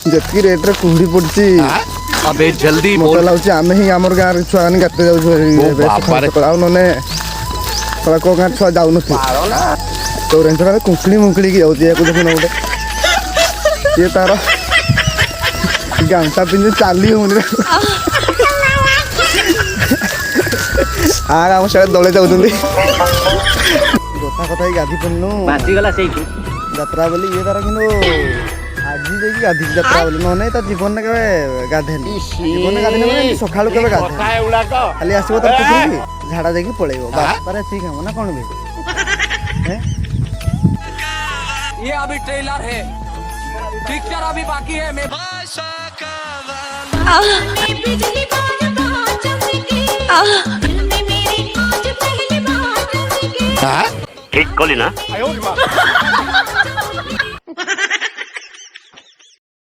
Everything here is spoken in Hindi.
जतकी रेट रे कुहड़ी पड़ची अबे जल्दी मत बोल। लाउची आमे ही हमर गां रे छुआ गाते जाउ आउ नने सला को गां छुआ जाउ नथि तो रेंज रे कुंकली मुंकली की जाउची याको देखु न गोटे ये तार गांटा पिन चाली होनी आग हम सारे दौड़े जाउछंदी कथा कथा ही गाधी पन्नु बाजी गला सेई यात्रा बोली ये तार किनो आज देखि गाधी यात्रा बोली न नहीं त जीवन ने केबे गाधेनी जीवन ने गाधेनी माने सखाळु केबे गाधे कथा एउडा को खाली आसीबो तार पुछी झाड़ा देखि पळेइबो बस तारे ठीक है ना कोन बे हैं ये अभी ट्रेलर है, पिक्चर अभी बाकी है। मैं बिजली बाजा चमके दिल में मेरे आज पहली बार चमके ठीक कोली ना